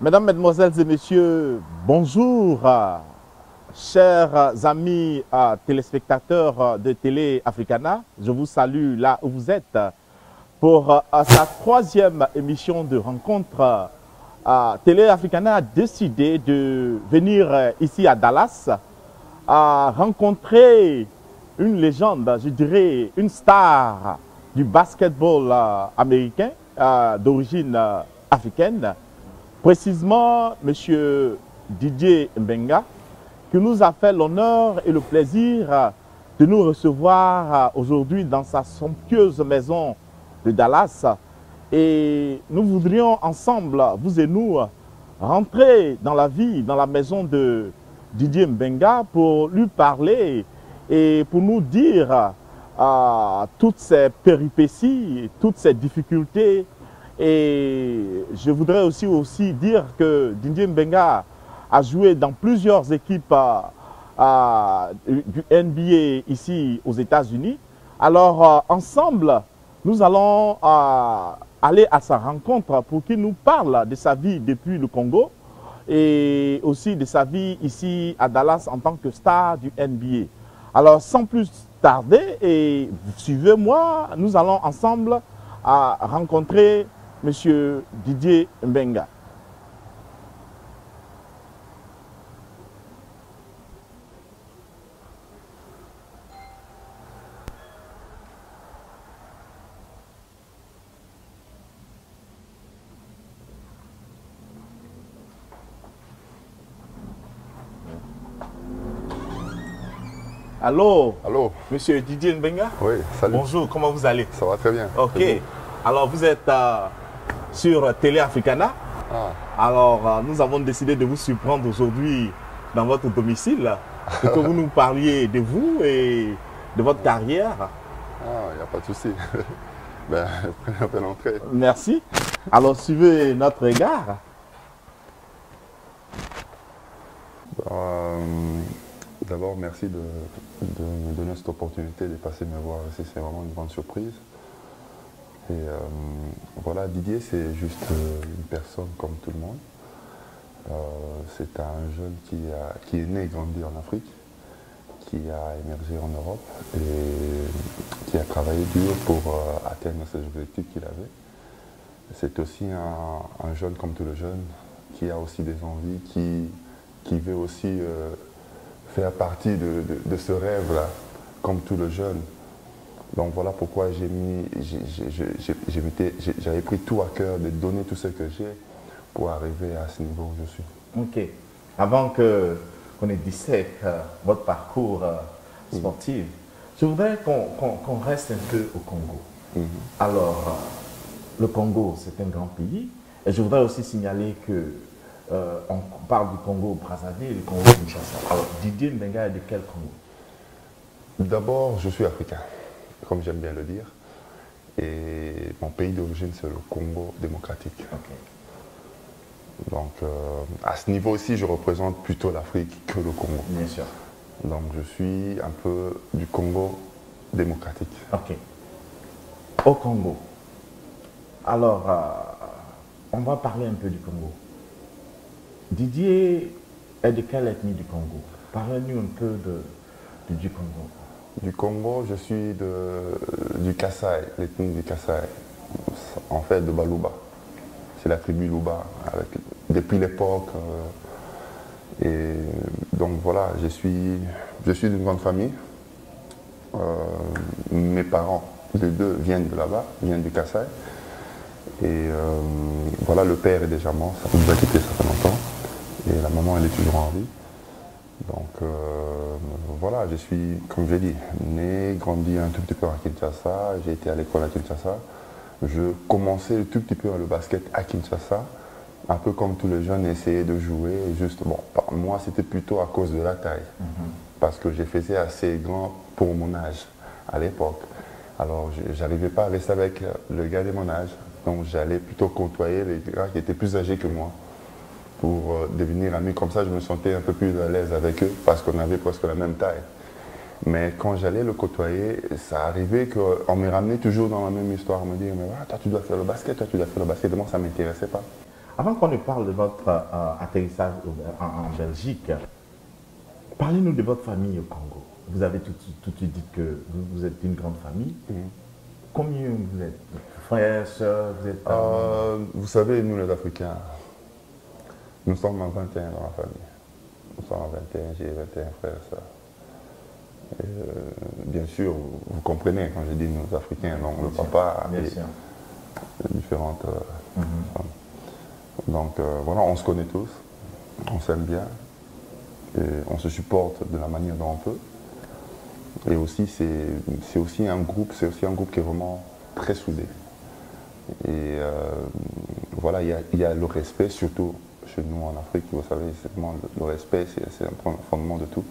Mesdames, Mesdemoiselles et Messieurs, bonjour, chers amis téléspectateurs de Télé Africana. Je vous salue là où vous êtes pour sa troisième émission de rencontre. Télé Africana a décidé de venir ici à Dallas à rencontrer une légende, je dirais une star du basketball américain d'origine africaine. Précisément, M. Didier Mbenga, qui nous a fait l'honneur et le plaisir de nous recevoir aujourd'hui dans sa somptueuse maison de Dallas. Et nous voudrions ensemble, vous et nous, rentrer dans la vie, dans la maison de Didier Mbenga pour lui parler et pour nous dire toutes ces péripéties, toutes ces difficultés. Et je voudrais aussi dire que Didier Mbenga a joué dans plusieurs équipes du NBA ici aux États-Unis. Alors, ensemble, nous allons aller à sa rencontre pour qu'il nous parle de sa vie depuis le Congo et aussi de sa vie ici à Dallas en tant que star du NBA. Alors, sans plus tarder, et suivez-moi, nous allons ensemble rencontrer Monsieur Didier Mbenga. Allô? Allô? Monsieur Didier Mbenga? Oui, salut. Bonjour, comment vous allez? Ça va très bien. Ok. Alors, vous êtes sur Télé Africana. Alors, nous avons décidé de vous surprendre aujourd'hui dans votre domicile pour que vous nous parliez de vous et de votre carrière. Il n'y a pas de souci. Ben, prenez un peu l'entrée. Merci. Alors, suivez notre regard. D'abord, merci de me donner cette opportunité de passer me voir ici. C'est vraiment une grande surprise. Et voilà, Didier, c'est juste une personne comme tout le monde. C'est un jeune qui est né et grandi en Afrique, qui a émergé en Europe et qui a travaillé dur pour atteindre ses objectifs qu'il avait. C'est aussi un jeune comme tous les jeunes qui a aussi des envies, qui veut aussi faire partie de ce rêve-là, comme tous les jeunes. Donc voilà pourquoi j'avais pris tout à cœur de donner tout ce que j'ai pour arriver à ce niveau où je suis. Ok. Avant qu'on ait dissèque votre parcours sportif, je voudrais qu'on reste un peu au Congo. Alors, le Congo, c'est un grand pays. Et je voudrais aussi signaler que on parle du Congo-Brazzaville et du Congo-Kinshasa. Alors, Didier Mbenga est de quel Congo? D'abord, je suis africain, comme j'aime bien le dire. Et mon pays d'origine, c'est le Congo démocratique. Okay. Donc, à ce niveau aussi, je représente plutôt l'Afrique que le Congo. Bien sûr. Donc, je suis un peu du Congo démocratique. Ok. Au Congo. Alors, on va parler un peu du Congo. Didier est de quelle ethnie du Congo? Parlez-nous un peu du Congo. Du Congo, je suis du Kasaï, l'ethnie du Kasaï, en fait de Baluba. C'est la tribu Luba, depuis l'époque. Et donc voilà, je suis d'une grande famille. Mes parents, les deux, viennent de là-bas, viennent du Kasaï. Et voilà, le père est déjà mort, ça nous a quitté, ça fait longtemps. Et la maman, elle est toujours en vie. Donc voilà, je suis, comme j'ai dit, né, grandi un tout petit peu à Kinshasa. J'ai été à l'école à Kinshasa. Je commençais un tout petit peu le basket à Kinshasa. Un peu comme tous les jeunes essayaient de jouer. Juste, bon, moi, c'était plutôt à cause de la taille. Parce que je faisais assez grand pour mon âge à l'époque. Alors, je n'arrivais pas à rester avec le gars de mon âge. Donc, j'allais plutôt côtoyer les gars qui étaient plus âgés que moi pour devenir amis. Comme ça, je me sentais un peu plus à l'aise avec eux parce qu'on avait presque la même taille. Mais quand j'allais le côtoyer, ça arrivait qu'on me ramenait toujours dans la même histoire. On me disait, mais voilà, toi, tu dois faire le basket, toi, tu dois faire le basket. Et moi, ça ne m'intéressait pas. Avant qu'on ne parle de votre atterrissage en Belgique, parlez-nous de votre famille au Congo. Vous avez tout de suite dit que vous êtes une grande famille. Combien vous êtes? Frères, sœurs, vous êtes... Vous savez, nous les Africains, nous sommes en 21 dans la famille. Nous sommes en 21, j'ai 21 frères et sœurs. Bien sûr, vous comprenez quand je dis nous Africains, donc le papa a différentes femmes. Donc voilà, on se connaît tous, on s'aime bien, et on se supporte de la manière dont on peut. Et aussi, c'est aussi un groupe qui est vraiment très soudé. Et voilà, il y a le respect, surtout chez nous en Afrique, vous savez, le respect, c'est un fondement de tout.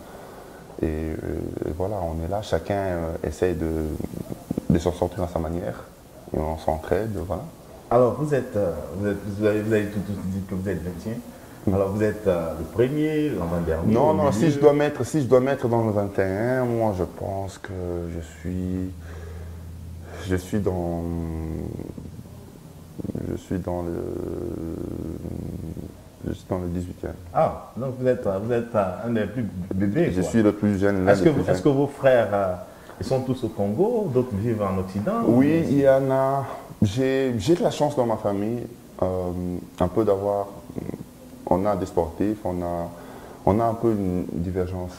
Et voilà, on est là, chacun essaye de s'en sortir à sa manière, et on s'entraide, voilà. Alors, vous avez tout dit que vous êtes 21. Alors, vous êtes le premier, l'avant-dernier? Non, si je dois mettre dans le 21, moi je pense que je suis dans le 18e. Ah, donc vous êtes un des plus bébés. Je suis le plus jeune. Est-ce que vos frères ils sont tous au Congo, d'autres vivent en Occident? Oui, il y en a. J'ai de la chance dans ma famille, un peu d'avoir. On a des sportifs, on a un peu une divergence.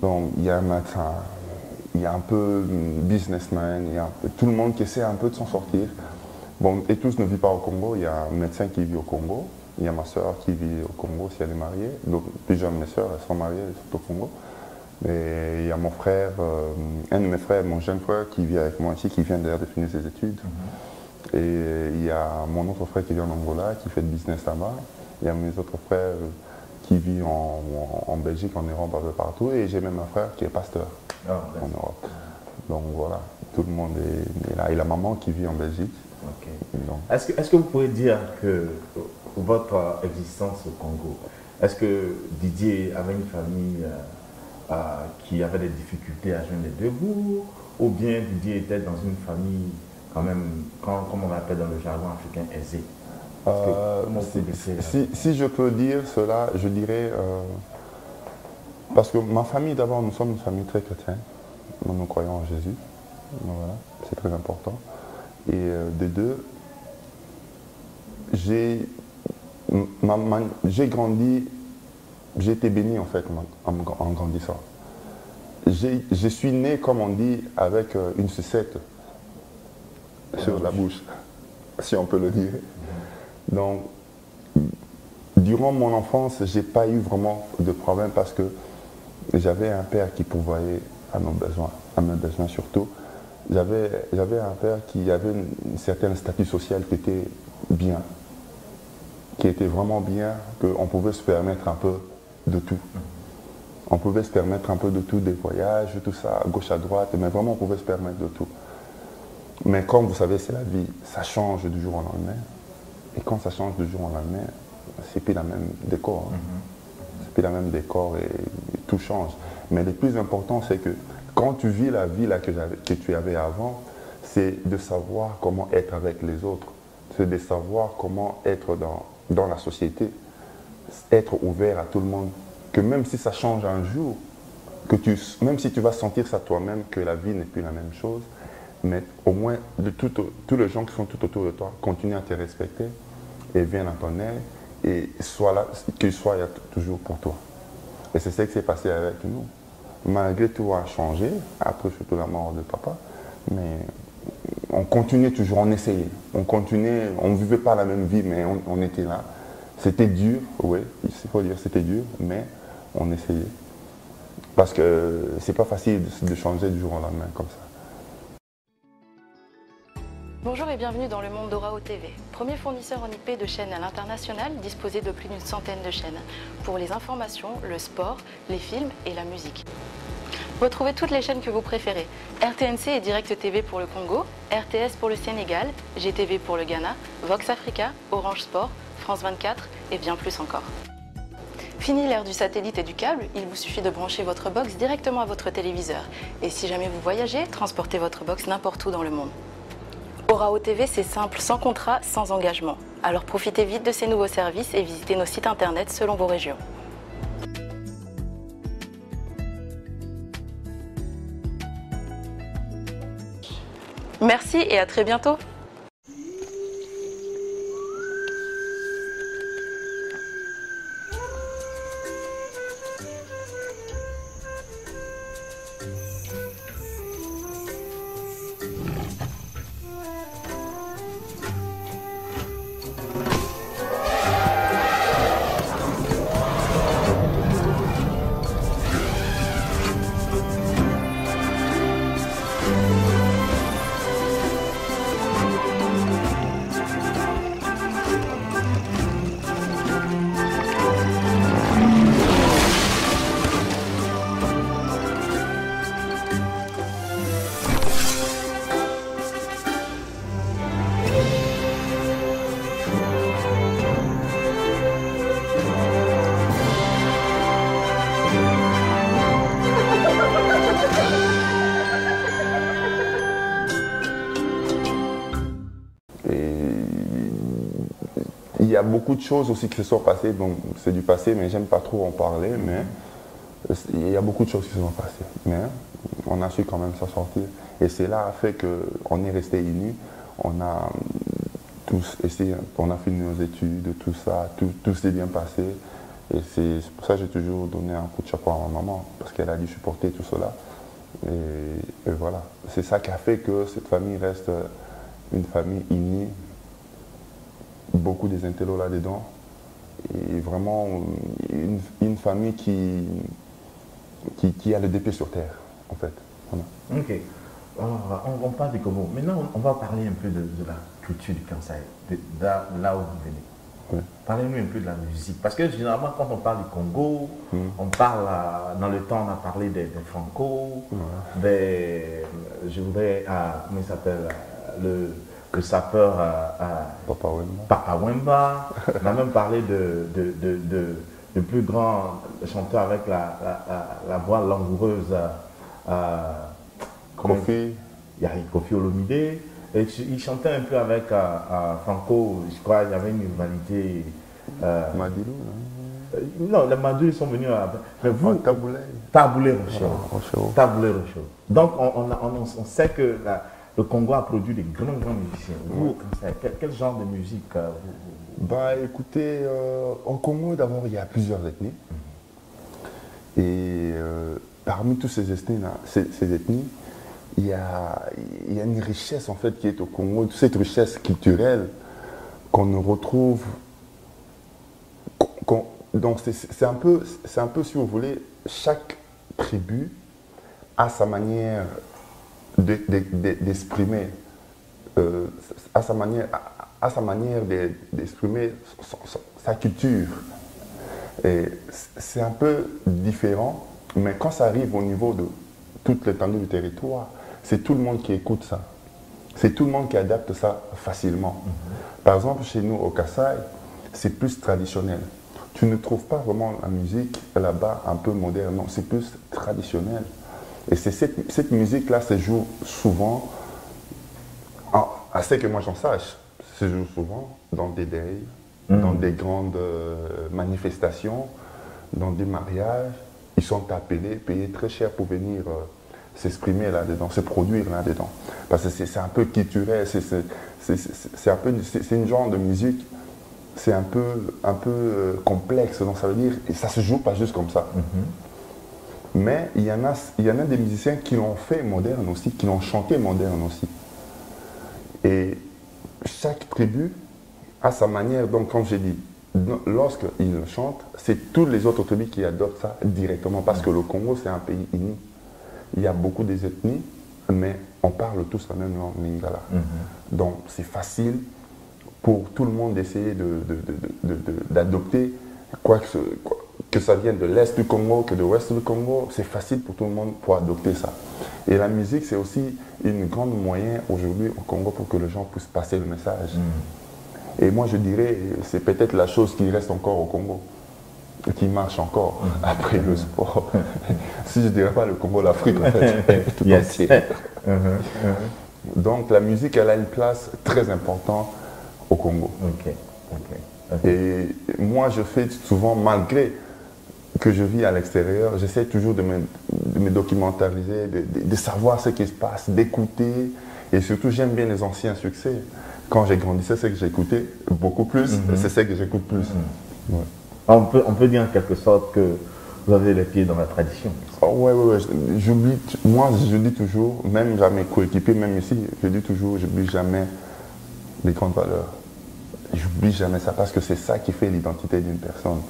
Donc il y a un médecin, il y a un peu businessman, il y a tout le monde qui essaie un peu de s'en sortir. Bon, et tous ne vivent pas au Congo. Il y a un médecin qui vit au Congo. Il y a ma soeur qui vit au Congo si elle est mariée. Donc, plusieurs de mes soeurs, elles sont mariées, elles sont au Congo. Et il y a mon frère, un de mes frères, mon jeune frère, qui vit avec moi ici, qui vient d'ailleurs de finir ses études. Et il y a mon autre frère qui vit en Angola, qui fait du business là-bas. Il y a mes autres frères qui vivent en Belgique, en Europe, un peu partout. Et j'ai même un frère qui est pasteur en Europe. Donc voilà, tout le monde est là. Et la maman qui vit en Belgique. Okay. Est-ce que vous pouvez dire que votre existence au Congo, est-ce que Didier avait une famille qui avait des difficultés à joindre les deux bouts, ou bien Didier était dans une famille quand même, comme on l'appelle dans le jargon africain, aisée? Si je peux dire cela, je dirais, parce que ma famille d'abord, nous sommes une famille très chrétienne, nous croyons en Jésus, voilà, c'est très important. Et des deux, j'ai grandi, j'ai été béni en fait en grandissant. Je suis né, comme on dit, avec une sucette sur la bouche, si on peut le dire. Donc, durant mon enfance, je n'ai pas eu vraiment de problème parce que j'avais un père qui pourvoyait à mes besoins surtout. J'avais un père qui avait un certain statut social qui était bien, qui était vraiment bien, qu'on pouvait se permettre un peu de tout. On pouvait se permettre un peu de tout, des voyages, tout ça, à gauche, à droite, mais vraiment on pouvait se permettre de tout. Mais comme vous savez, c'est la vie, ça change du jour au lendemain. Et quand ça change du jour au lendemain, c'est plus la même décor. C'est plus la même décor et tout change. Mais le plus important, c'est que quand tu vis la vie là que tu avais avant, c'est de savoir comment être avec les autres. C'est de savoir comment être dans la société, être ouvert à tout le monde. Que même si ça change un jour, même si tu vas sentir ça toi-même, que la vie n'est plus la même chose, mais au moins tous les gens qui sont tout autour de toi continuent à te respecter et viennent à ton aide et soient là, qu'ils soient là toujours pour toi. Et c'est ce qui s'est passé avec nous. Malgré tout a changé, après surtout la mort de papa, mais on continuait toujours, on essayait. On continuait, on ne vivait pas la même vie, mais on était là. C'était dur, oui, il faut dire c'était dur, mais on essayait. Parce que c'est pas facile de changer du jour au lendemain comme ça. Bonjour et bienvenue dans le monde d'Orao TV, premier fournisseur en IP de chaînes à l'international disposé de plus d'une centaine de chaînes pour les informations, le sport, les films et la musique. Retrouvez toutes les chaînes que vous préférez, RTNC et Direct TV pour le Congo, RTS pour le Sénégal, GTV pour le Ghana, Vox Africa, Orange Sport, France 24 et bien plus encore. Fini l'ère du satellite et du câble, il vous suffit de brancher votre box directement à votre téléviseur. Et si jamais vous voyagez, transportez votre box n'importe où dans le monde. Orao TV, c'est simple, sans contrat, sans engagement. Alors profitez vite de ces nouveaux services et visitez nos sites internet selon vos régions. Merci et à très bientôt. Il y a beaucoup de choses aussi qui se sont passées, donc c'est du passé, mais j'aime pas trop en parler, mais il y a beaucoup de choses qui se sont passées. Mais on a su quand même s'en sortir. Et c'est là a fait qu'on est resté unis. On a tous essayé, on a fini nos études, tout ça, tout s'est bien passé. Et c'est pour ça que j'ai toujours donné un coup de chapeau à ma maman, parce qu'elle a dû supporter tout cela. Et voilà, c'est ça qui a fait que cette famille reste une famille unie. Beaucoup des intellos là-dedans. Et vraiment une famille qui a le pieds sur terre, en fait. Voilà. Ok. On parle du Congo. Maintenant, on va parler un peu de la culture du Kansai, là où vous venez. Ouais. Parlez-nous un peu de la musique. Parce que généralement, quand on parle du Congo, on parle, dans le temps, on a parlé des Franco, je voudrais, comment il s'appelle, le sapeur Papa Wemba. On a même parlé de plus grand chanteur avec la voix langoureuse. Kofi. Il y a Kofi Olomide. Et il chantait un peu avec Franco, je crois, il y avait une rivalité. Madilou. Non, les Madou, ils sont venus à. Mais vous, Taboulé Rochaud. Taboulé Rochaud. Donc, on sait que le Congo a produit des grands musiciens. Vous, quel genre de musique Bah, écoutez, au Congo, d'abord, il y a plusieurs ethnies. Et parmi toutes ces ethnies, il y a une richesse en fait qui est au Congo, cette richesse culturelle qu'on ne retrouve. Donc c'est un peu, si vous voulez, chaque tribu a sa manière d'exprimer, a sa manière d'exprimer sa culture. Et c'est un peu différent, mais quand ça arrive au niveau de toute l'étendue du territoire, c'est tout le monde qui écoute ça. C'est tout le monde qui adapte ça facilement. Par exemple, chez nous, au Kassai, c'est plus traditionnel. Tu ne trouves pas vraiment la musique là-bas un peu moderne, non, c'est plus traditionnel. Et c'est cette musique-là se joue souvent, à ce que moi j'en sache, se joue souvent dans des deuils, dans des grandes manifestations, dans des mariages. Ils sont appelés, payés très cher pour venir s'exprimer là-dedans, se produire là-dedans. Parce que c'est un peu culturel, c'est une genre de musique, c'est un peu complexe, donc ça veut dire, et ça se joue pas juste comme ça. Mais il y en a des musiciens qui l'ont fait moderne aussi, qui l'ont chanté moderne aussi. Et chaque tribu a sa manière, donc comme j'ai dit, lorsqu'ils le chantent, c'est toutes les autres tribus qui adoptent ça directement, parce que le Congo, c'est un pays uni. Il y a beaucoup des ethnies, mais on parle tous la même langue, Lingala. Donc c'est facile pour tout le monde d'essayer d'adopter que ça vienne de l'Est du Congo, que de l'Ouest du Congo. C'est facile pour tout le monde pour adopter ça. Et la musique, c'est aussi une grande moyen aujourd'hui au Congo pour que les gens puissent passer le message. Et moi, je dirais, c'est peut-être la chose qui reste encore au Congo, qui marche encore après le sport. Si je ne dirais pas le Congo, l'Afrique, en fait, tout entier. Donc la musique, elle a une place très importante au Congo. Ok. Et moi, je fais souvent, malgré que je vis à l'extérieur, j'essaie toujours de me documentariser, de savoir ce qui se passe, d'écouter. Et surtout, j'aime bien les anciens succès. Quand j'ai grandi, c'est ce que j'écoutais beaucoup plus, c'est ce que j'écoute plus. Ouais. On peut dire en quelque sorte que vous avez les pieds dans la tradition. Ouais. J'oublie, moi, je dis toujours, même à mes coéquipiers, même ici, je dis toujours, j'oublie jamais les grandes valeurs. J'oublie jamais ça parce que c'est ça qui fait l'identité d'une personne.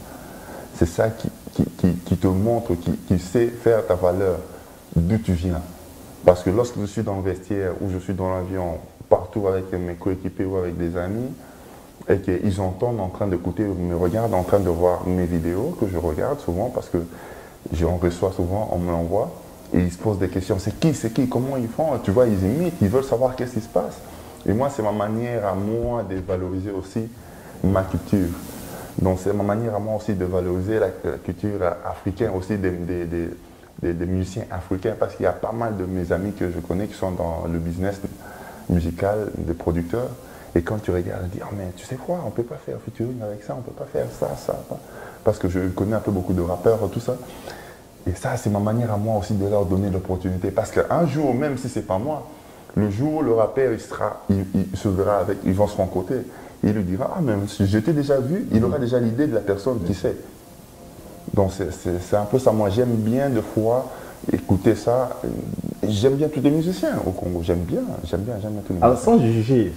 C'est ça qui te montre, qui sait faire ta valeur, d'où tu viens. Parce que lorsque je suis dans le vestiaire ou je suis dans l'avion, partout avec mes coéquipiers ou avec des amis, et qu'ils entendent en train d'écouter, me regardent en train de voir mes vidéos que je regarde souvent parce que j'en reçois souvent, on me l'envoie, et ils se posent des questions. C'est qui, comment ils font? Tu vois, ils imitent, ils veulent savoir qu'est-ce qui se passe. Et moi, c'est ma manière à moi de valoriser aussi ma culture. Donc c'est ma manière à moi aussi de valoriser la culture africaine, aussi des musiciens africains, parce qu'il y a pas mal de mes amis que je connais qui sont dans le business musical, des producteurs. Et quand tu regardes, tu dis, oh, mais tu sais quoi, on ne peut pas faire featuring avec ça, on ne peut pas faire ça. Parce que je connais un peu beaucoup de rappeurs, tout ça. Et ça, c'est ma manière à moi aussi de leur donner l'opportunité. Parce qu'un jour, même si ce n'est pas moi, le jour où le rappeur il se verra avec, ils vont se rencontrer, il lui dira, ah, mais je t'ai déjà vu, il aura déjà l'idée de la personne qui sait. Donc c'est un peu ça. Moi, j'aime bien de fois écouter ça. J'aime bien tous les musiciens au Congo. J'aime bien tous les musiciens. Alors, sans juger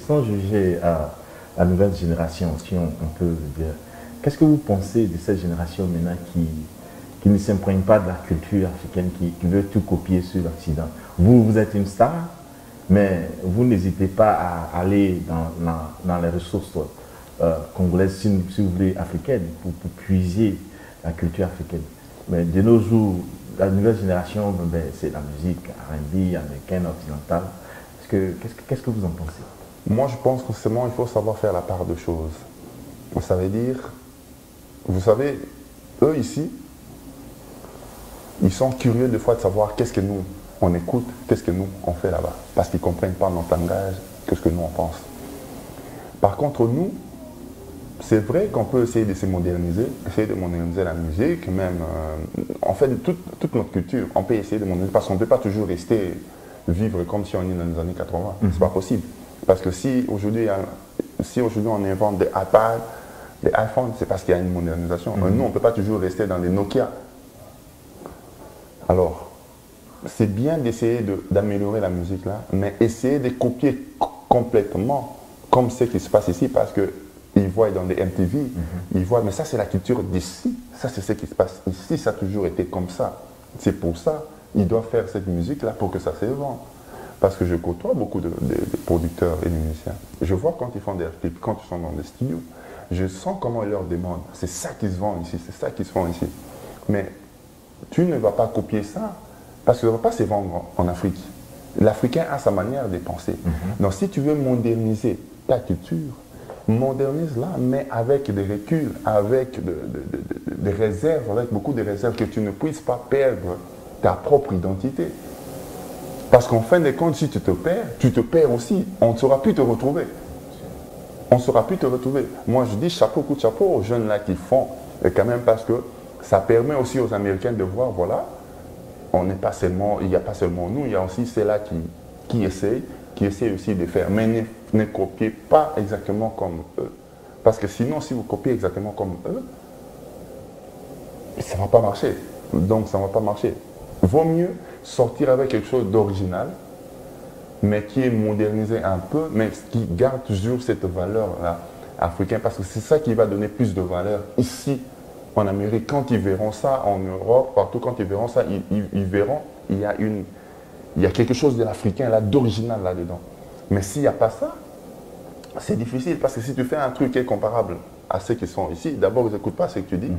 la nouvelle génération, si on peut dire, qu'est-ce que vous pensez de cette génération maintenant qui ne s'imprègne pas de la culture africaine, qui veut tout copier sur l'Occident? Vous êtes une star, mais vous n'hésitez pas à aller dans les ressources congolaises, si vous voulez, africaines, pour puiser la culture africaine. Mais de nos jours, la nouvelle génération, c'est la musique R&B, américaine, occidentale. Qu'est-ce que vous en pensez? Moi, je pense que seulement il faut savoir faire la part de choses. Ça veut dire, vous savez, eux ici, ils sont curieux des fois de savoir qu'est-ce que nous, on écoute, qu'est-ce que nous, on fait là-bas. Parce qu'ils ne comprennent pas notre langage, qu'est-ce que nous, on pense. Par contre, nous, c'est vrai qu'on peut essayer de se moderniser, essayer de moderniser la musique, même, en fait, toute notre culture, on peut essayer de moderniser, parce qu'on ne peut pas toujours vivre comme si on est dans les années 80. C'est pas possible. Parce que si aujourd'hui on invente des iPads, des iPhones, c'est parce qu'il y a une modernisation. Nous, on ne peut pas toujours rester dans les Nokia. Alors, c'est bien d'essayer d'améliorer la musique là, mais essayer de copier complètement comme ce qui se passe ici, parce que ils voient dans les MTV, ils voient, mais ça c'est la culture d'ici, ça c'est ce qui se passe ici, ça a toujours été comme ça. C'est pour ça, ils doivent faire cette musique-là pour que ça se vende. Parce que je côtoie beaucoup de producteurs et de musiciens. Je vois quand ils font des clips, quand ils sont dans des studios, je sens comment ils leur demandent. C'est ça qui se vend ici, c'est ça qui se vend ici. Mais tu ne vas pas copier ça, parce que ça ne va pas se vendre en Afrique. L'Africain a sa manière de penser. Donc si tu veux moderniser ta culture, modernise-la, mais avec des reculs, avec des réserves, avec beaucoup de réserves, que tu ne puisses pas perdre ta propre identité. Parce qu'en fin de compte, si tu te perds aussi. On ne saura plus te retrouver. On ne saura plus te retrouver. Moi, je dis chapeau, coup de chapeau aux jeunes là qui font, et quand même parce que ça permet aussi aux Américains de voir, voilà, on n'est pas seulement, il n'y a pas seulement nous, il y a aussi ceux-là qui essayent aussi de faire. Mais ne copiez pas exactement comme eux. Parce que sinon, si vous copiez exactement comme eux, ça ne va pas marcher. Donc, ça ne va pas marcher. Vaut mieux sortir avec quelque chose d'original, mais qui est modernisé un peu, mais qui garde toujours cette valeur-là africaine, parce que c'est ça qui va donner plus de valeur ici, en Amérique. Quand ils verront ça, en Europe, partout, quand ils verront ça, ils verront, il y a quelque chose de l'africain, là, d'original là-dedans. Mais s'il n'y a pas ça, c'est difficile, parce que si tu fais un truc qui est comparable à ceux qui sont ici, d'abord, ils n'écoutent pas ce que tu dis,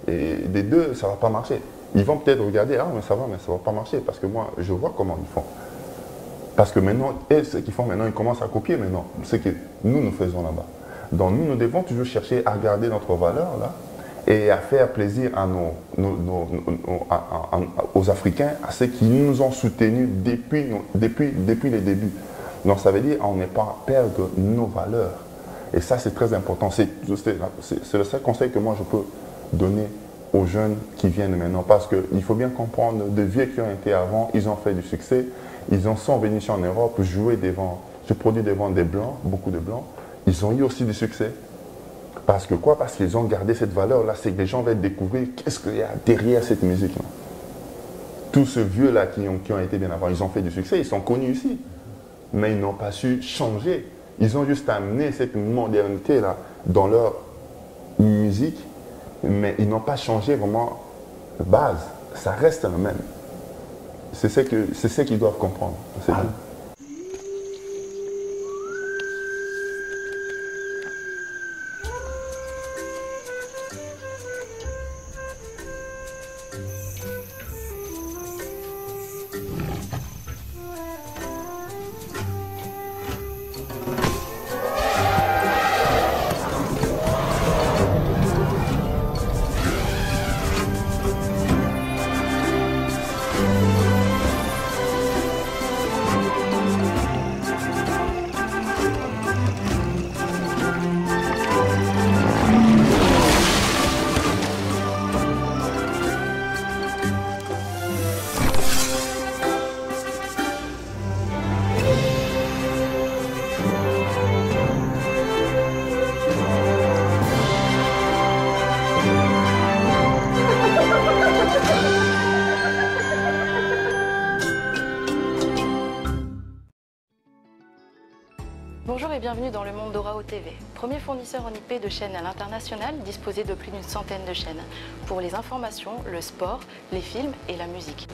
et des deux, ça ne va pas marcher. Ils vont peut-être regarder, ah mais ça ne va pas marcher, parce que moi, je vois comment ils font. Parce que maintenant, ce qu'ils font maintenant, ils commencent à copier maintenant ce que nous faisons là-bas. Donc nous devons toujours chercher à garder notre valeur là, et à faire plaisir à aux Africains, à ceux qui nous ont soutenus depuis les débuts. Donc ça veut dire on n'est pas perdre nos valeurs. Et ça, c'est très important. C'est le seul conseil que moi, je peux donner aux jeunes qui viennent maintenant. Parce qu'il faut bien comprendre, des vieux qui ont été avant, ils ont fait du succès. Ils sont venus ici en Europe, se produire devant des Blancs, beaucoup de Blancs. Ils ont eu aussi du succès. Parce que quoi? Parce qu'ils ont gardé cette valeur-là. C'est que les gens vont découvrir qu'est-ce qu'il y a derrière cette musique-là. Tous ces vieux-là qui ont été bien avant, ils ont fait du succès, ils sont connus ici. Mais ils n'ont pas su changer. Ils ont juste amené cette modernité-là dans leur musique, mais ils n'ont pas changé vraiment de base. Ça reste le même. C'est ce qu'ils doivent comprendre. C'est tout. Bonjour et bienvenue dans le monde d'Orao TV, premier fournisseur en IP de chaînes à l'international disposé de plus d'une centaine de chaînes pour les informations, le sport, les films et la musique.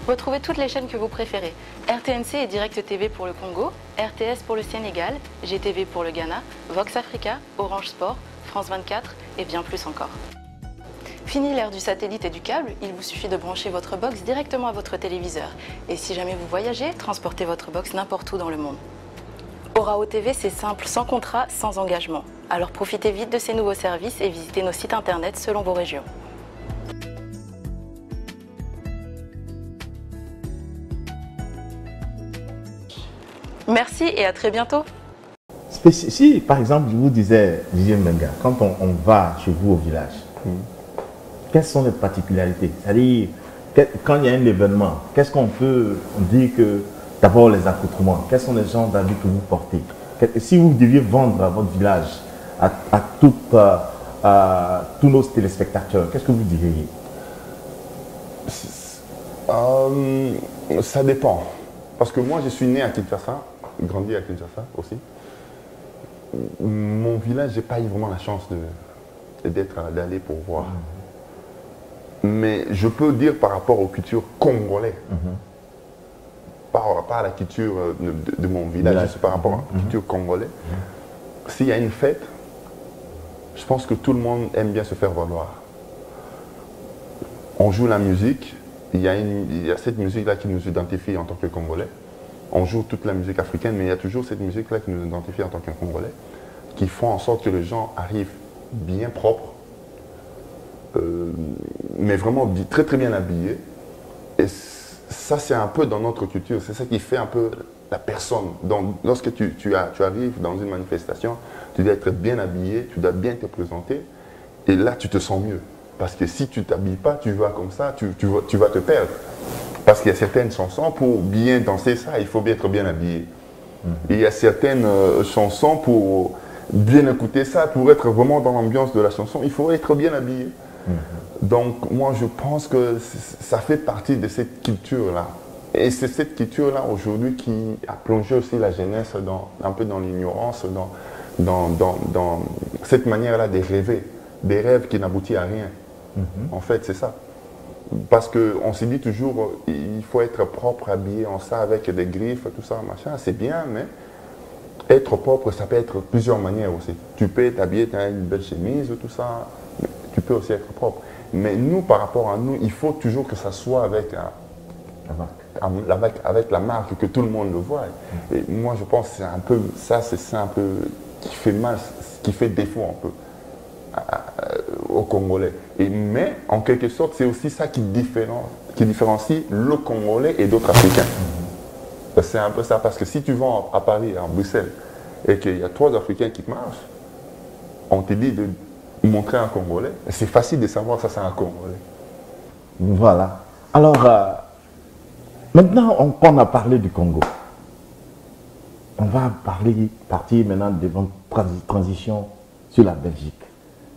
Retrouvez toutes les chaînes que vous préférez, RTNC et Direct TV pour le Congo, RTS pour le Sénégal, GTV pour le Ghana, Vox Africa, Orange Sport, France 24 et bien plus encore. Fini l'ère du satellite et du câble, il vous suffit de brancher votre box directement à votre téléviseur. Et si jamais vous voyagez, transportez votre box n'importe où dans le monde. Orao TV, c'est simple, sans contrat, sans engagement. Alors profitez vite de ces nouveaux services et visitez nos sites internet selon vos régions. Merci et à très bientôt. Si, par exemple, je vous disais, Didier Menga, quand on va chez vous au village, quelles sont les particularités? C'est-à-dire, quand il y a un événement, qu'est-ce qu'on peut dire que... D'abord, les accoutrements. Quels sont les genres d'habits que vous portez? Si vous deviez vendre à votre village, à tous nos téléspectateurs, qu'est-ce que vous diriez? Ça dépend. Parce que moi, je suis né à Kinshasa, grandi à Kinshasa aussi. Mon village, je n'ai pas eu vraiment la chance d'aller pour voir. Mais je peux dire par rapport aux cultures congolaises. Pas à la culture de mon village, c'est par rapport à la culture congolaise. S'il y a une fête, je pense que tout le monde aime bien se faire valoir. On joue la musique, il y a cette musique-là qui nous identifie en tant que Congolais. On joue toute la musique africaine, mais il y a toujours cette musique-là qui nous identifie en tant que Congolais, qui font en sorte que les gens arrivent bien propres, mais vraiment très très bien habillés. Et ça, c'est un peu dans notre culture, c'est ça qui fait un peu la personne. Donc, lorsque tu arrives dans une manifestation, tu dois être bien habillé, tu dois bien te présenter, et là, tu te sens mieux. Parce que si tu ne t'habilles pas, tu vas comme ça, tu vas te perdre. Parce qu'il y a certaines chansons, pour bien danser ça, il faut bien être bien habillé. Et il y a certaines chansons, pour bien écouter ça, pour être vraiment dans l'ambiance de la chanson, il faut être bien habillé. Donc moi je pense que ça fait partie de cette culture-là. Et c'est cette culture-là aujourd'hui qui a plongé aussi la jeunesse un peu dans l'ignorance, dans cette manière-là de rêver, des rêves qui n'aboutissent à rien. En fait c'est ça. Parce qu'on se dit toujours, il faut être propre, habillé en ça, avec des griffes, tout ça, machin, c'est bien, mais être propre, ça peut être plusieurs manières aussi. Tu peux t'habiller, tu as une belle chemise, tout ça, mais tu peux aussi être propre. Mais nous, par rapport à nous, il faut toujours que ça soit avec la marque, que tout le monde le voit. Et moi, je pense que c'est un peu ça, c'est ça un peu qui fait mal, qui fait défaut un peu aux Congolais. Mais en quelque sorte, c'est aussi ça qui différencie le Congolais et d'autres Africains. C'est un peu ça, parce que si tu vas à Paris, à Bruxelles, et qu'il y a 3 Africains qui marchent, on te dit de montrer un Congolais, c'est facile de savoir que ça c'est un Congolais. Voilà. Alors, maintenant qu'on a parlé du Congo, on va partir maintenant de votre transition sur la Belgique.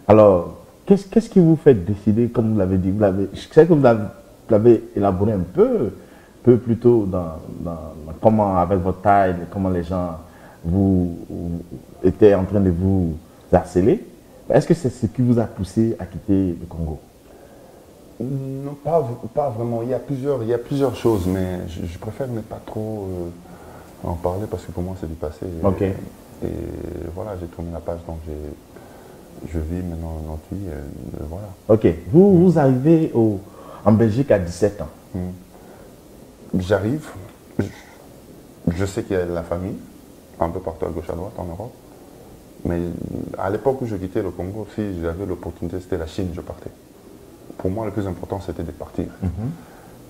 Alors, qu'est-ce qui vous fait décider, comme vous l'avez dit, je sais que vous l'avez élaboré un peu plus tôt dans comment, avec votre taille, comment les gens vous étaient en train de vous harceler. Est-ce que c'est ce qui vous a poussé à quitter le Congo? Non, pas vraiment. Il y a plusieurs choses, mais je préfère ne pas trop en parler parce que pour moi c'est du passé. Ok. Et voilà, j'ai tourné la page, donc je vis maintenant notre vie. Voilà. Ok. Vous arrivez en Belgique à 17 ans. J'arrive. Je sais qu'il y a de la famille, un peu partout à gauche à droite en Europe. Mais à l'époque où je quittais le Congo, si j'avais l'opportunité, c'était la Chine, je partais. Pour moi, le plus important, c'était de partir.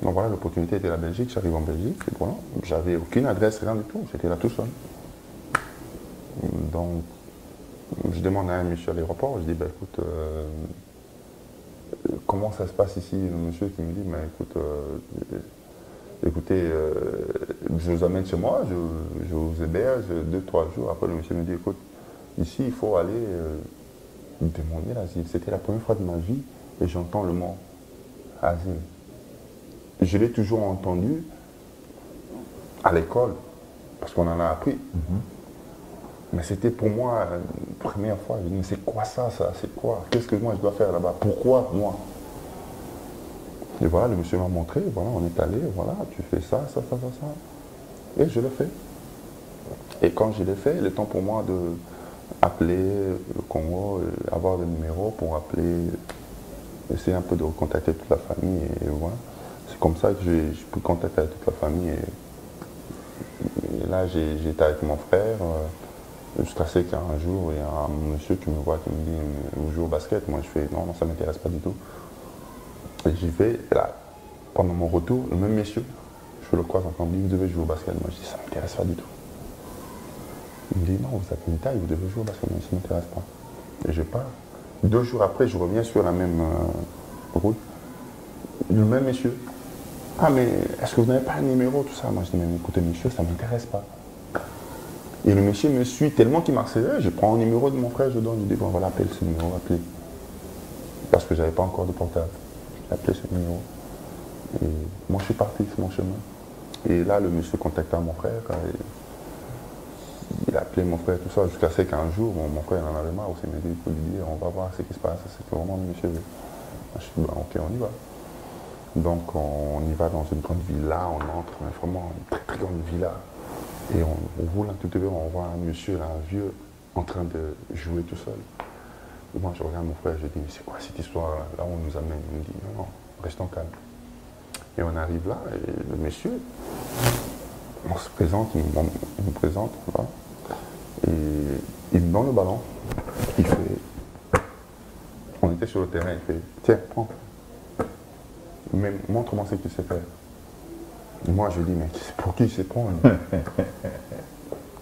Donc voilà, l'opportunité était la Belgique, j'arrive en Belgique, et voilà, j'avais aucune adresse, rien du tout, j'étais là tout seul. Donc, je demande à un monsieur à l'aéroport, je dis, bah, écoute, comment ça se passe ici? Le monsieur qui me dit, bah, écoute, écoutez, je vous amène chez moi, je vous héberge 2-3 jours. Après, le monsieur me dit, écoute, ici, il faut aller demander l'asile. C'était la première fois de ma vie et j'entends le mot asile. Je l'ai toujours entendu à l'école, parce qu'on en a appris. Mais c'était pour moi la première fois. Je me dis, mais c'est quoi ça? C'est quoi? Qu'est-ce que moi je dois faire là-bas? Pourquoi moi? Et voilà, le monsieur m'a montré, voilà, on est allé, voilà, tu fais ça. Et je l'ai fait. Et quand je l'ai fait, il est temps pour moi de appeler le Congo, avoir le numéro pour appeler, essayer un peu de recontacter toute la famille. Et voilà. C'est comme ça que j'ai pu contacter avec toute la famille. Et là, j'étais avec mon frère, jusqu'à ce qu'un jour, il y a un monsieur qui me voit, qui me dit, vous jouez au basket? Moi, je fais, non, ça ne m'intéresse pas du tout. Et j'y vais, et là, pendant mon retour, le même monsieur, je le croise encore, il me dit, vous devez jouer au basket. Moi, je dis, ça ne m'intéresse pas du tout. Il me dit, non, vous avez une taille, vous devez jouer au basket. Moi, ça ne m'intéresse pas. Et je pars. 2 jours après, je reviens sur la même route. Le même monsieur. Ah, mais est-ce que vous n'avez pas un numéro, tout ça? Moi, je dis, mais écoutez, monsieur, ça ne m'intéresse pas. Et le monsieur me suit tellement qu'il m'harcelait, je prends un numéro de mon frère, je donne, je dis, bon, voilà, appelle ce numéro, appelez. Parce que je n'avais pas encore de portable. J'ai appelé ce numéro. Et moi, je suis parti sur mon chemin. Et là, le monsieur contacta mon frère. Il a appelé mon frère, tout ça, jusqu'à ce qu'un jour, mon frère en avait marre aussi. Il m'a dit, il faut lui dire, on va voir ce qui se passe. C'est vraiment le monsieur. Je suis dit, bah, ok, on y va. Donc, on y va dans une grande villa, on entre, mais vraiment une très très grande villa. Et on roule un tout petit peu, on voit un monsieur, là, un vieux, en train de jouer tout seul. Et moi, je regarde mon frère, je dis, mais c'est quoi cette histoire là où on nous amène? Il me dit, non, non, restons calmes. Et on arrive là, et le monsieur, on se présente, il me présente, voilà. Et il me donne le ballon. Il fait, on était sur le terrain, il fait, tiens, prends. Mais montre-moi ce que tu sais faire. Et moi, je dis, mais pour qui il se prend?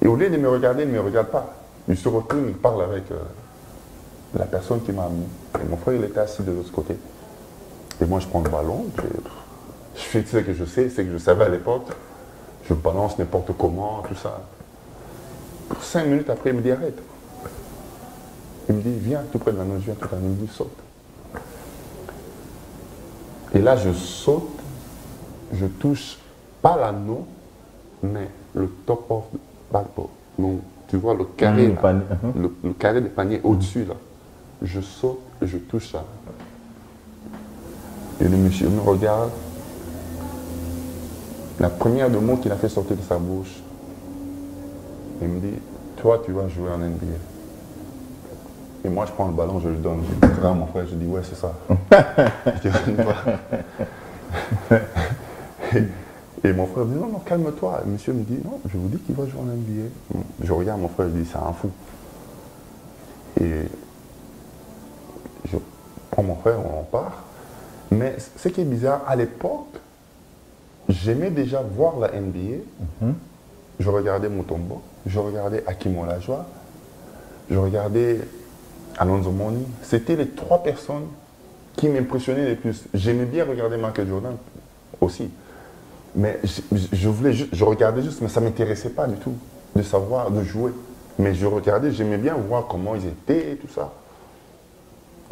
Et au lieu de me regarder, il ne me regarde pas. Il se retourne, il parle avec la personne qui m'a amené. Et mon frère, il était assis de l'autre côté. Et moi, je prends le ballon, je fais ce que je sais, ce que je savais à l'époque. Je balance n'importe comment, tout ça. 5 minutes après, il me dit, arrête. Il me dit, viens tout près de la nôtre, viens tout près de la nôtre, il me dit, saute. Et là, je saute, je touche pas l'anneau, mais le top of the backboard. Donc, tu vois le carré, là, le carré de panier au-dessus, là. Je saute et je touche ça. Et le monsieur me regarde. La première de mots qu'il a fait sortir de sa bouche, il me dit, toi, tu vas jouer en NBA. Et moi, je prends le ballon, je le donne. Je dis à mon frère, je dis, ouais, c'est ça. Je dis, et mon frère me dit, non, non, calme-toi. Le monsieur me dit, non, je vous dis qu'il va jouer en NBA. Je regarde mon frère, je dis, c'est un fou. Et je prends mon frère, on part. Mais ce qui est bizarre, à l'époque, j'aimais déjà voir la NBA. Je regardais Mutombo, je regardais Hakim Olajuwon, je regardais Alonzo Mourning. C'était les 3 personnes qui m'impressionnaient le plus. J'aimais bien regarder Michael Jordan aussi. Mais je regardais juste, mais ça ne m'intéressait pas du tout de savoir, de jouer. Mais je regardais, j'aimais bien voir comment ils étaient et tout ça.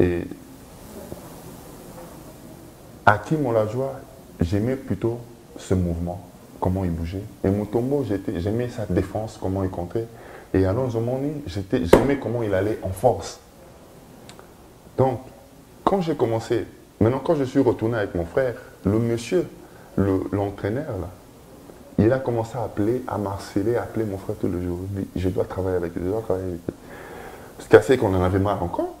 Et Hakim Olajuwon, j'aimais plutôt ce mouvement, comment il bougeait. Et Mutombo, j'aimais sa défense, comment il comptait. Et Alonzo Mourning, j'aimais comment il allait en force. Donc, quand j'ai commencé, maintenant quand je suis retourné avec mon frère, le monsieur, l'entraîneur, là, il a commencé à appeler, à marceler, à appeler mon frère tous les jours. Il dit, je dois travailler avec lui, je dois travailler avec lui. Ce qui a fait qu'on en avait marre encore.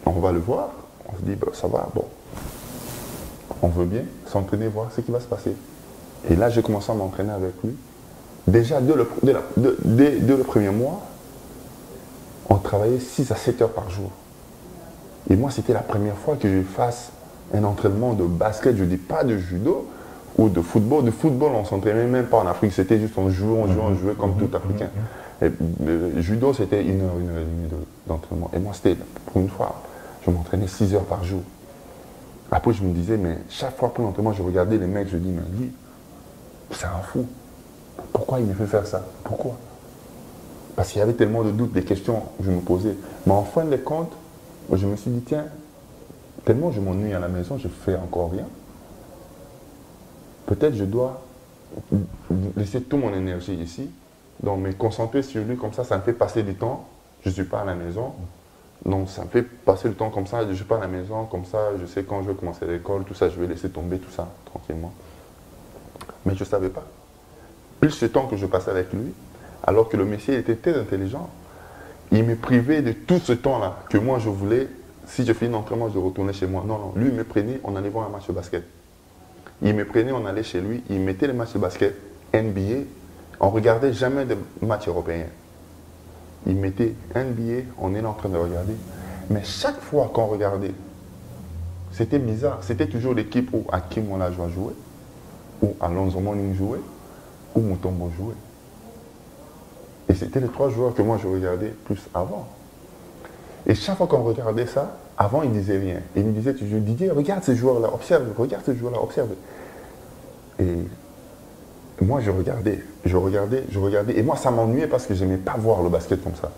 On va le voir. On se dit, bah, ça va, bon. On veut bien s'entraîner, voir ce qui va se passer. Et là, j'ai commencé à m'entraîner avec lui. Déjà, dès le premier mois, on travaillait 6 à 7 heures par jour. Et moi, c'était la première fois que je fasse un entraînement de basket, je ne dis pas de judo ou de football. De football, on ne s'entraînait même pas en Afrique, c'était juste on jouait comme tout Africain. Et le judo, c'était 1 heure, 1 heure et demie d'entraînement. Et moi, c'était pour une fois, je m'entraînais 6 heures par jour. Après, je me disais, mais chaque fois pour l'entraînement, je regardais les mecs, je dis, mais lui, c'est un fou. Pourquoi il me fait faire ça? Pourquoi? Parce qu'il y avait tellement de doutes, des questions que je me posais. Mais en fin de compte, je me suis dit, tiens, tellement je m'ennuie à la maison, je ne fais encore rien. Peut-être je dois laisser toute mon énergie ici, donc me concentrer sur lui, comme ça me fait passer du temps. Je ne suis pas à la maison, donc ça me fait passer le temps comme ça, je ne suis pas à la maison, comme ça, je sais quand je vais commencer l'école, tout ça, je vais laisser tomber tout ça, tranquillement. Mais je ne savais pas. Plus le temps que je passais avec lui, alors que le monsieur était très intelligent, il me privait de tout ce temps-là que moi je voulais. Si je finis l'entraînement, je retournais chez moi. Non, non, lui il me prenait, on allait voir un match de basket. Il me prenait, on allait chez lui, il mettait les matchs de basket NBA. On ne regardait jamais de matchs européens. Il mettait NBA, on est là en train de regarder. Mais chaque fois qu'on regardait, c'était bizarre. C'était toujours l'équipe où Hakim Olajuwon jouait, où Alonzo Mourning jouait, où Mutombo jouait. Et c'était les 3 joueurs que moi je regardais plus avant. Et chaque fois qu'on regardait ça, avant il ne disait rien. Il me disait toujours, Didier, regarde ces joueurs-là, observe, regarde ces joueurs-là, observe. Et moi je regardais. Et moi ça m'ennuyait parce que je n'aimais pas voir le basket comme ça.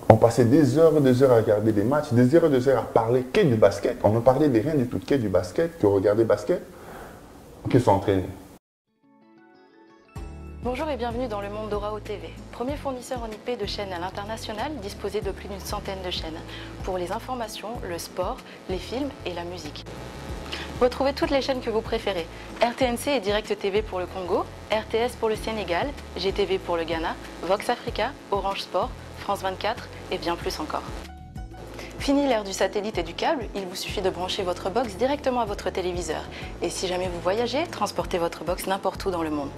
On passait des heures à regarder des matchs, des heures à parler que du basket. On ne parlait de rien du tout, que du basket, que regarder basket, que s'entraîner. Bonjour et bienvenue dans le monde d'Orao TV, premier fournisseur en IP de chaînes à l'international disposé de plus d'une centaine de chaînes pour les informations, le sport, les films et la musique. Retrouvez toutes les chaînes que vous préférez, RTNC et Direct TV pour le Congo, RTS pour le Sénégal, GTV pour le Ghana, Vox Africa, Orange Sport, France 24 et bien plus encore. Fini l'ère du satellite et du câble, il vous suffit de brancher votre box directement à votre téléviseur. Et si jamais vous voyagez, transportez votre box n'importe où dans le monde.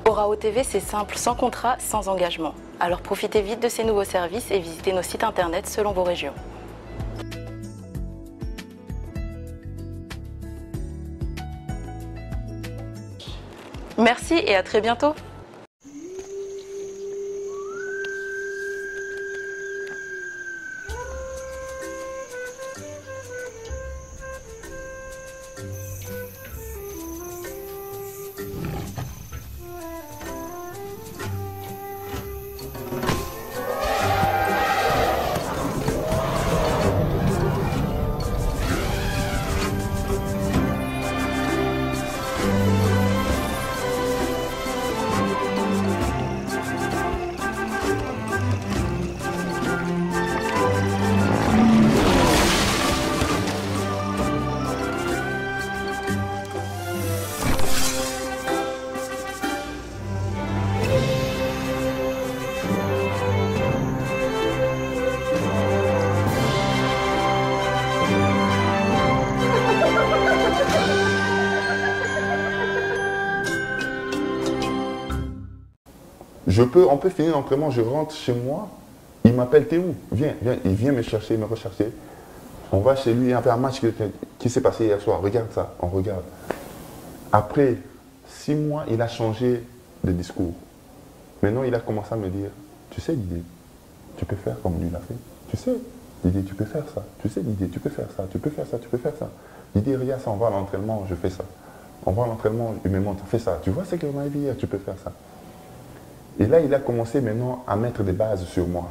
Orao TV, c'est simple, sans contrat, sans engagement. Alors profitez vite de ces nouveaux services et visitez nos sites internet selon vos régions. Merci et à très bientôt. On peut finir l'entraînement, je rentre chez moi, il m'appelle, t'es où? Viens, il vient me chercher, me rechercher. On va chez lui, il y avait un match qui s'est passé hier soir, regarde ça, on regarde. après 6 mois, il a changé de discours. Maintenant, il a commencé à me dire, tu sais Didier, tu peux faire comme lui l'a fait. Tu sais, Didier, tu peux faire ça. Tu sais Didier, tu peux faire ça, tu peux faire ça, tu peux faire ça. Didier, regarde ça, on va à l'entraînement, je fais ça. On va à l'entraînement, il me montre, fais ça. Tu vois ce qu'on a vu hier, tu peux faire ça. Et là, il a commencé maintenant à mettre des bases sur moi.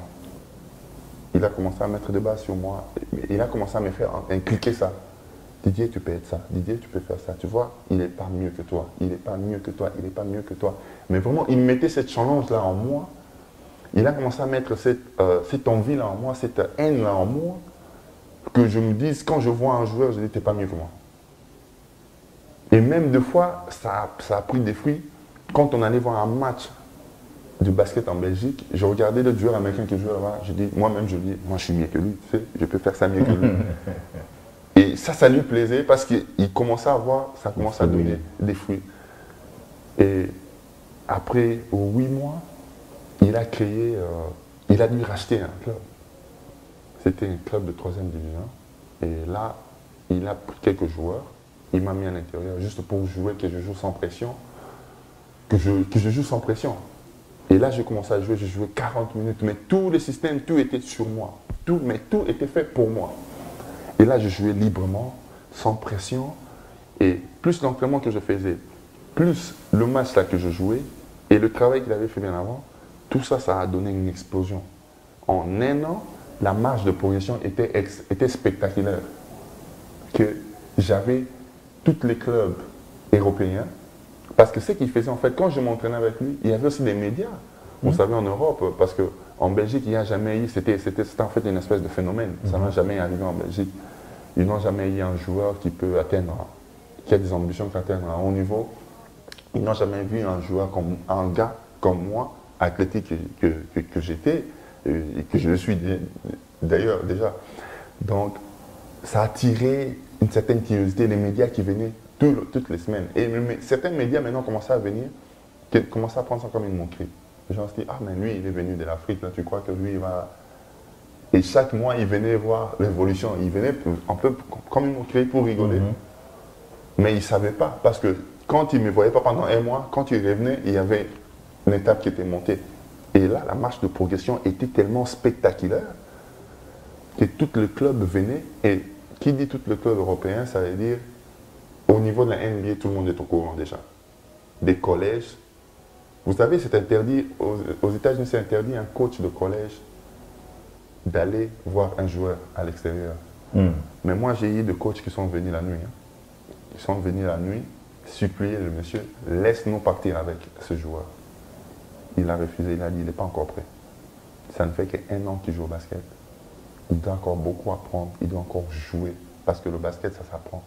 Il a commencé à mettre des bases sur moi. Il a commencé à me faire inculquer ça. Didier, tu peux être ça. Didier, tu peux faire ça. Tu vois, il n'est pas mieux que toi. Il n'est pas mieux que toi. Il n'est pas mieux que toi. Mais vraiment, il mettait cette challenge-là en moi. Il a commencé à mettre cette envie-là en moi, cette haine-là en moi, que je me dise, quand je vois un joueur, je dis, t'es pas mieux que moi. Et même des fois, ça a pris des fruits. Quand on allait voir un match de basket en Belgique, je regardais le joueur américain qui jouait là-bas, je dis, moi-même, je dis, moi je suis mieux que lui, tu sais, je peux faire ça mieux que lui. Et ça lui plaisait parce qu'il commençait à voir, ça commençait à donner des fruits. Et après 8 mois, il a créé, il a dû racheter un club. C'était un club de 3e division. Et là, il a pris quelques joueurs, il m'a mis à l'intérieur juste pour jouer, que je joue sans pression. Que je joue sans pression. Et là, j'ai commencé à jouer, j'ai joué 40 minutes, mais tous les systèmes, tout était sur moi. Tout était fait pour moi. Et là, je jouais librement, sans pression. Et plus l'entraînement que je faisais, plus le match là que je jouais, et le travail qu'il avait fait bien avant, tout ça, ça a donné une explosion. En un an, la marge de progression était spectaculaire. Que j'avais tous les clubs européens. Parce que ce qu'il faisait, en fait, quand je m'entraînais avec lui, il y avait aussi des médias. Vous savez, en Europe, parce qu'en Belgique, il n'y a jamais eu, c'était en fait une espèce de phénomène. Ça n'a jamais arrivé en Belgique. Ils n'ont jamais eu un joueur qui peut atteindre, qui a des ambitions d'atteindre un haut niveau. Ils n'ont jamais vu un gars comme moi, athlétique que j'étais, et que je le suis d'ailleurs déjà. Donc, ça a attiré une certaine curiosité, les médias qui venaient toutes les semaines. Et certains médias maintenant commençaient à venir, qui commençaient à prendre ça comme une moquerie. Les gens se disent, ah mais lui il est venu de l'Afrique, là, tu crois que lui il va... Et chaque mois il venait voir l'évolution, il venait un peu comme une moquerie pour rigoler. Mais il ne savait pas, parce que quand il ne me voyait pas pendant un mois, quand il revenait, il y avait une étape qui était montée. Et là, la marche de progression était tellement spectaculaire que tout le club venait, et qui dit tout le club européen, ça veut dire au niveau de la NBA, tout le monde est au courant déjà. Des collèges. Vous savez, c'est interdit, aux États-Unis, c'est interdit à un coach de collège d'aller voir un joueur à l'extérieur. Mais moi, j'ai eu des coachs qui sont venus la nuit. Ils sont venus la nuit, supplier le monsieur, laisse-nous partir avec ce joueur. Il a refusé, il a dit, il n'est pas encore prêt. Ça ne fait qu'1 an qu'il joue au basket. Il doit encore beaucoup apprendre, il doit encore jouer, parce que le basket, ça s'apprend.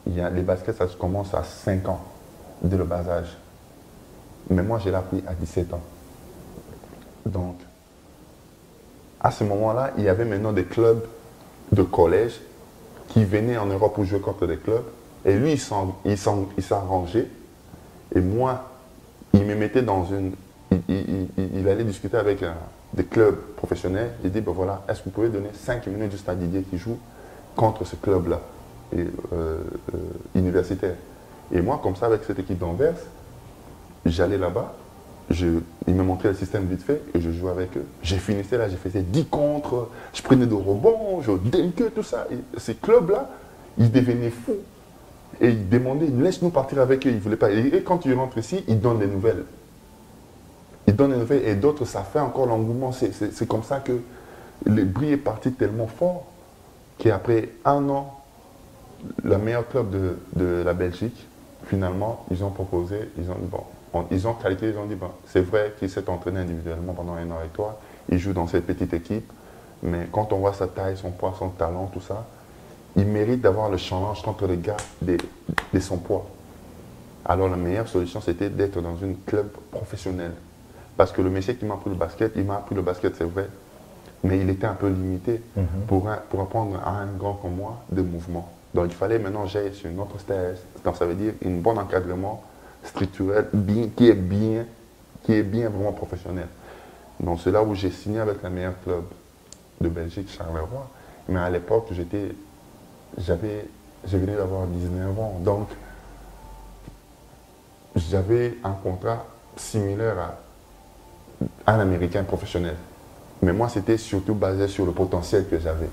Les baskets, ça commence à 5 ans, dès le bas âge. Mais moi, je l'ai appris à 17 ans. Donc, à ce moment-là, il y avait maintenant des clubs de collège qui venaient en Europe pour jouer contre des clubs. Et lui, il s'arrangeait. Et moi, il me mettait dans une... Il allait discuter avec des clubs professionnels. Il dit, ben voilà, est-ce que vous pouvez donner 5 minutes juste à Didier qui joue contre ce club-là, universitaire. Et moi, comme ça, avec cette équipe d'Anvers, j'allais là-bas, il me montrait le système vite fait et je jouais avec eux. J'ai finissé là, j'ai fait 10 contre, je prenais des rebonds, je dunkais, tout ça. Et ces clubs-là, ils devenaient fous. Et ils demandaient, laisse-nous partir avec eux, ils ne voulaient pas. Et quand tu rentres ici, ils donnent des nouvelles. Ils donnent des nouvelles et d'autres, ça fait encore l'engouement. C'est comme ça que le bruit est parti tellement fort qu'après 1 an, le meilleur club de la Belgique, finalement, ils ont proposé, ils ont dit, bon, ils ont qualifié, ils ont dit, bon, c'est vrai qu'il s'est entraîné individuellement pendant 1 an avec toi, il joue dans cette petite équipe, mais quand on voit sa taille, son poids, son talent, tout ça, il mérite d'avoir le challenge contre les gars de son poids. Alors la meilleure solution, c'était d'être dans un club professionnel. Parce que le monsieur qui m'a appris le basket, il m'a appris le basket, c'est vrai, mais il était un peu limité pour apprendre à un grand comme moi des mouvements. Donc il fallait maintenant j'aille sur une autre stage. Donc ça veut dire un bon encadrement structurel qui est bien vraiment professionnel. Donc c'est là où j'ai signé avec le meilleur club de Belgique, Charleroi. Mais à l'époque, je venais d'avoir 19 ans. Donc j'avais un contrat similaire à un Américain professionnel. Mais moi, c'était surtout basé sur le potentiel que j'avais.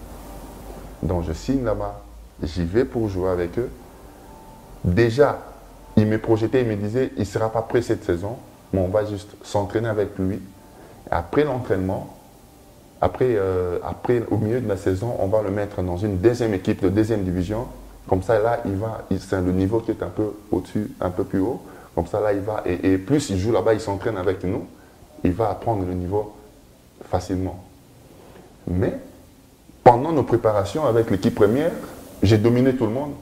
Donc, je signe là-bas, j'y vais pour jouer avec eux. Déjà, il me projetait, il me disait, il ne sera pas prêt cette saison, mais on va juste s'entraîner avec lui. Après l'entraînement, après, au milieu de la saison, on va le mettre dans une deuxième équipe de deuxième division. Comme ça, là, c'est le niveau qui est un peu au-dessus, un peu plus haut. Comme ça, là, il va, et plus il joue là-bas, il s'entraîne avec nous, il va apprendre le niveau facilement. Mais, pendant nos préparations avec l'équipe première, j'ai dominé tout le monde.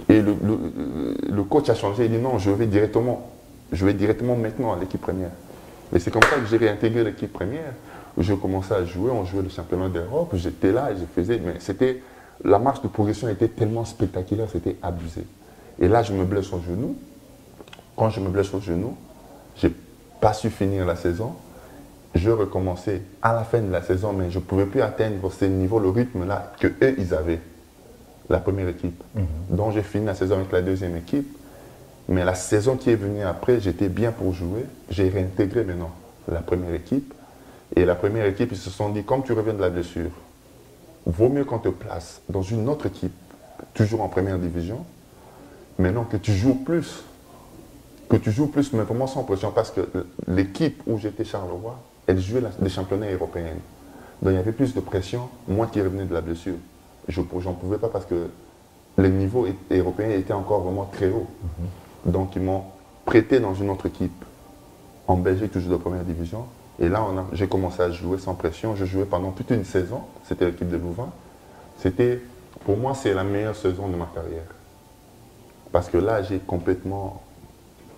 Et le coach a changé, il dit non, je vais directement maintenant à l'équipe première. Et c'est comme ça que j'ai réintégré l'équipe première. Je commençais à jouer, on jouait le championnat d'Europe, j'étais là et je faisais, mais la marche de progression était tellement spectaculaire, c'était abusé. Et là, je me blesse au genou. Quand je me blesse au genou, je n'ai pas su finir la saison. Je recommençais à la fin de la saison, mais je ne pouvais plus atteindre ce niveau, le rythme-là qu'eux, ils avaient, la première équipe. Donc, j'ai fini la saison avec la deuxième équipe. Mais la saison qui est venue après, j'étais bien pour jouer. J'ai réintégré maintenant la première équipe. Et la première équipe, ils se sont dit, comme tu reviens de la blessure, vaut mieux qu'on te place dans une autre équipe, toujours en première division, maintenant que tu joues plus. Que tu joues plus, mais vraiment sans pression, parce que l'équipe où j'étais Charleroi, elle jouait les championnats européens. Donc il y avait plus de pression, moi qui revenais de la blessure. J'en pouvais pas parce que les niveaux européens étaient encore vraiment très hauts. Donc ils m'ont prêté dans une autre équipe, en Belgique, toujours de première division. Et là, j'ai commencé à jouer sans pression. Je jouais pendant toute une saison. C'était l'équipe de Louvain. Pour moi, c'est la meilleure saison de ma carrière. Parce que là,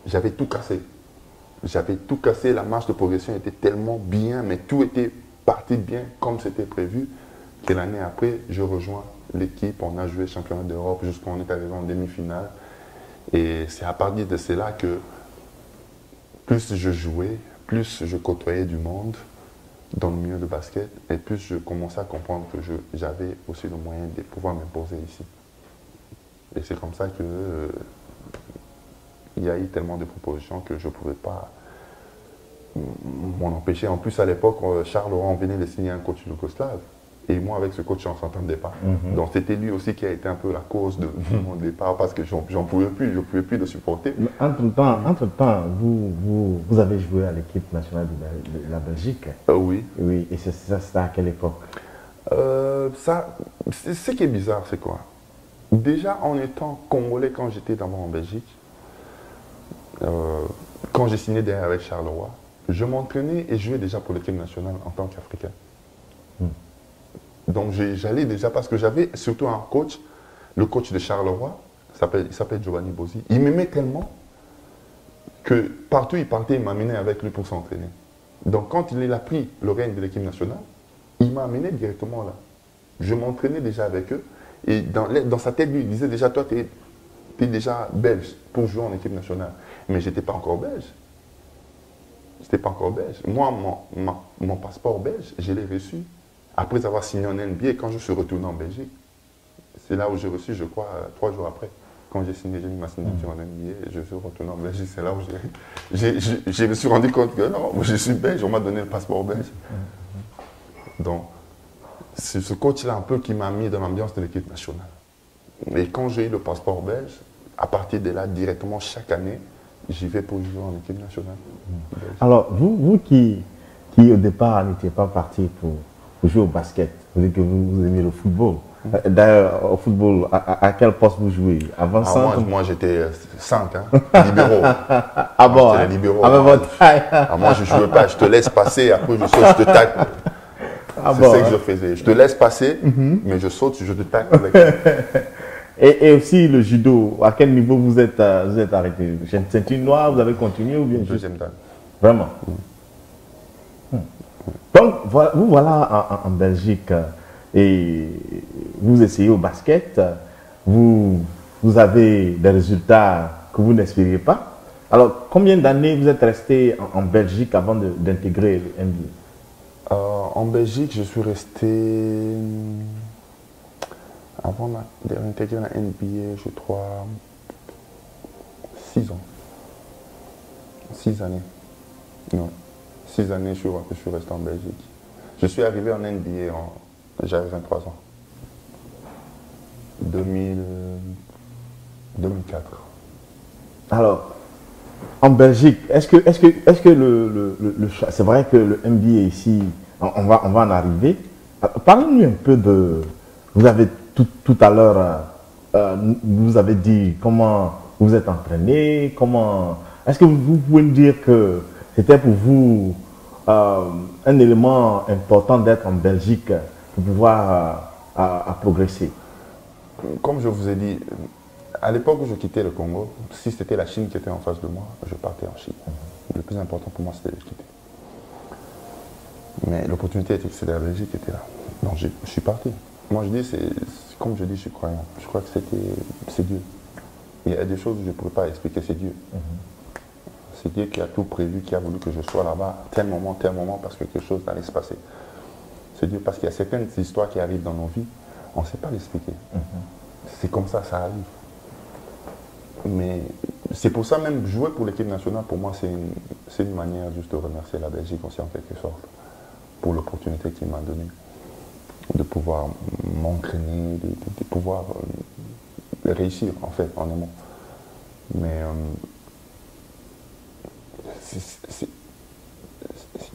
j'avais tout cassé. J'avais tout cassé. La marche de progression était tellement bien, mais tout était parti bien comme c'était prévu. Que l'année après, je rejoins l'équipe. On a joué championnat d'Europe jusqu'à on est arrivé en demi-finale. Et c'est à partir de cela que plus je jouais, plus je côtoyais du monde dans le milieu de basket, et plus je commençais à comprendre que j'avais aussi le moyen de pouvoir m'imposer ici. Et c'est comme ça que il y a eu tellement de propositions que je ne pouvais pas m'en empêcher. En plus, à l'époque, Charles Laurent venait de signer un coach yougoslave. Et moi, avec ce coach, on ne s'entendait pas. Donc, c'était lui aussi qui a été un peu la cause de mon départ, parce que j'en pouvais plus, je ne pouvais plus le supporter. Entre-temps, vous avez joué à l'équipe nationale de la Belgique. Oui. Oui, et c'était à quelle époque? Ce qui est bizarre, c'est quoi? Déjà, en étant congolais, quand j'étais d'abord en Belgique, quand j'ai signé derrière avec Charleroi, je m'entraînais et jouais déjà pour l'équipe nationale en tant qu'Africain. Donc j'allais déjà parce que j'avais surtout un coach, le coach de Charleroi, il s'appelle Giovanni Bozzi. Il m'aimait tellement que partout il partait, il m'amenait avec lui pour s'entraîner. Donc quand il a pris le règne de l'équipe nationale, il m'a amené directement là. Je m'entraînais déjà avec eux et dans sa tête, lui, il disait déjà, toi, tu es déjà belge pour jouer en équipe nationale. Mais je n'étais pas encore belge. Je n'étais pas encore belge. Moi, mon passeport belge, je l'ai reçu après avoir signé en NBA quand je suis retourné en Belgique. C'est là où j'ai reçu, je crois, 3 jours après. Quand j'ai signé, j'ai mis ma signature en NBA et je suis retourné en Belgique. C'est là où je me suis rendu compte que non, je suis belge, on m'a donné le passeport belge. Donc, c'est ce coach-là un peu qui m'a mis dans l'ambiance de l'équipe nationale. Et quand j'ai eu le passeport belge, à partir de là, directement, chaque année, j'y vais pour jouer en équipe nationale. Alors, vous qui au départ n'étiez pas parti pour jouer au basket, vous dites que vous aimez le football. D'ailleurs, au football, à quel poste vous jouez? Avant ça? Moi j'étais 5, libéraux. Ah bon? J'étais libéraux. Votre taille. Moi je ne jouais pas, je te laisse passer, après je saute, je te tacle. C'est ce que je faisais. Je te laisse passer, mais je saute, je te tacle. Et aussi le judo, à quel niveau vous êtes arrêté? Ceinture noire, vous avez continué ou bien? Deuxième dan. Vraiment? Donc, vous voilà en Belgique et vous essayez au basket, vous avez des résultats que vous n'espériez pas. Alors, combien d'années vous êtes resté en Belgique avant d'intégrer le NBA? En Belgique, je suis resté, avant d'intégrer la NBA, je crois, 6 ans. 6 années. Non. 6 années, je suis resté en Belgique. Je suis arrivé en NBA, j'avais 23 ans. 2004. Alors, en Belgique, est-ce que c'est vrai que le NBA ici, on va en arriver. Parlez-nous un peu de, vous avez tout à l'heure, vous avez dit comment vous êtes entraîné, comment, est-ce que vous pouvez nous dire que c'était pour vous un élément important d'être en Belgique pour pouvoir progresser? Comme je vous ai dit, à l'époque où je quittais le Congo, si c'était la Chine qui était en face de moi, je partais en Chine. Le plus important pour moi, c'était de quitter. Mais l'opportunité, c'était la Belgique qui était là. Donc je suis parti. Moi, je dis, comme je dis, je suis croyant. Je crois que c'est Dieu. Il y a des choses que je ne pourrais pas expliquer, c'est Dieu. C'est Dieu qui a tout prévu, qui a voulu que je sois là-bas, tel moment, parce que quelque chose allait se passer. C'est Dieu, parce qu'il y a certaines histoires qui arrivent dans nos vies, on ne sait pas l'expliquer. C'est comme ça arrive. Mais c'est pour ça même, jouer pour l'équipe nationale, pour moi, c'est une manière juste de remercier la Belgique aussi en quelque sorte, pour l'opportunité qu'il m'a donnée, de pouvoir m'entraîner, de pouvoir réussir en fait, en aimant. Mais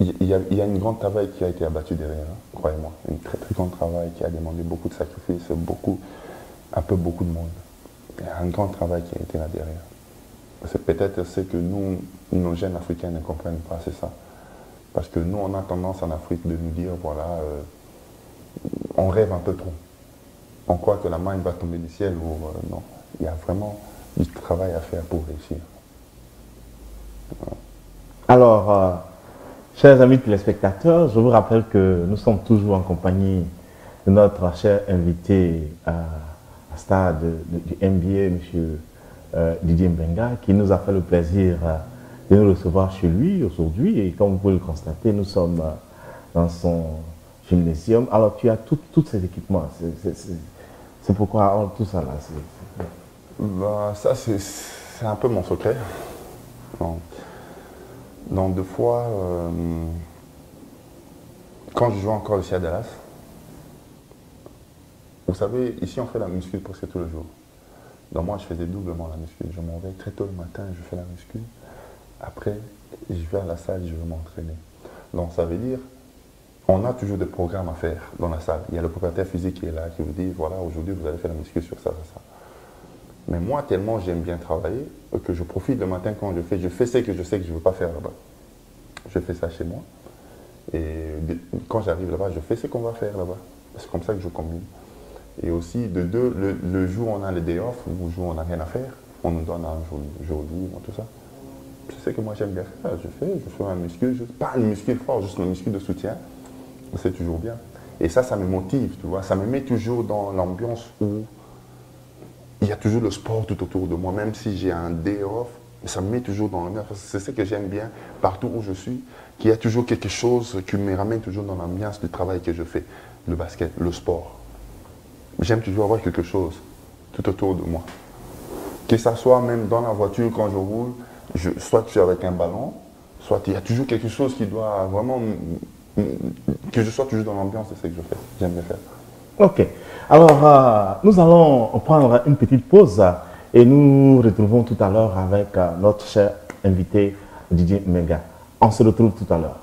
il y a un grand travail qui a été abattu derrière, hein, croyez-moi. Un très très grand travail qui a demandé beaucoup de sacrifices, beaucoup de monde. Il y a un grand travail qui a été là derrière. C'est peut-être ce que nous, nos jeunes Africains ne comprennent pas, c'est ça. Parce que nous, on a tendance en Afrique de nous dire, voilà, on rêve un peu trop. On croit que la main va tomber du ciel ou non. Il y a vraiment du travail à faire pour réussir. Voilà. Alors, chers amis téléspectateurs, je vous rappelle que nous sommes toujours en compagnie de notre cher invité à stade du NBA, M. Didier Mbenga, qui nous a fait le plaisir de nous recevoir chez lui aujourd'hui. Et comme vous pouvez le constater, nous sommes dans son gymnasium. Alors, tu as tous ces équipements. C'est pourquoi tout ça là. Bah, ça, c'est un peu mon secret. Donc, deux fois, quand je jouais encore ici à Dallas, vous savez, ici on fait la muscu presque tous les jours. Donc moi je faisais doublement la muscu. Je me réveille très tôt le matin, je fais la muscu. Après, je vais à la salle, je vais m'entraîner. Donc ça veut dire, on a toujours des programmes à faire dans la salle. Il y a le préparateur physique qui est là, qui vous dit, voilà, aujourd'hui vous allez faire la muscu sur ça, ça. Mais moi, tellement j'aime bien travailler, que je profite le matin quand je fais ce que je sais que je ne veux pas faire là-bas. Je fais ça chez moi. Et quand j'arrive là-bas, je fais ce qu'on va faire là-bas. C'est comme ça que je combine. Et aussi, de deux, le jour où on a les day off, le jour où on n'a rien à faire, on nous donne un jour libre, tout ça. C'est ce que moi j'aime bien faire. Je fais un muscu, pas un muscu fort, juste un muscu de soutien. C'est toujours bien. Et ça me motive, tu vois. Ça me met toujours dans l'ambiance où il y a toujours le sport tout autour de moi, même si j'ai un day off, ça me met toujours dans l'ambiance. C'est ce que j'aime bien, partout où je suis, qu'il y a toujours quelque chose qui me ramène toujours dans l'ambiance du travail que je fais. Le basket, le sport. J'aime toujours avoir quelque chose tout autour de moi. Que ça soit même dans la voiture quand je roule, soit je suis avec un ballon, soit il y a toujours quelque chose qui doit vraiment... que je sois toujours dans l'ambiance de ce que je fais. J'aime bien faire. Ok. Alors, nous allons prendre une petite pause et nous retrouvons tout à l'heure avec notre cher invité Didier Mbenga. On se retrouve tout à l'heure.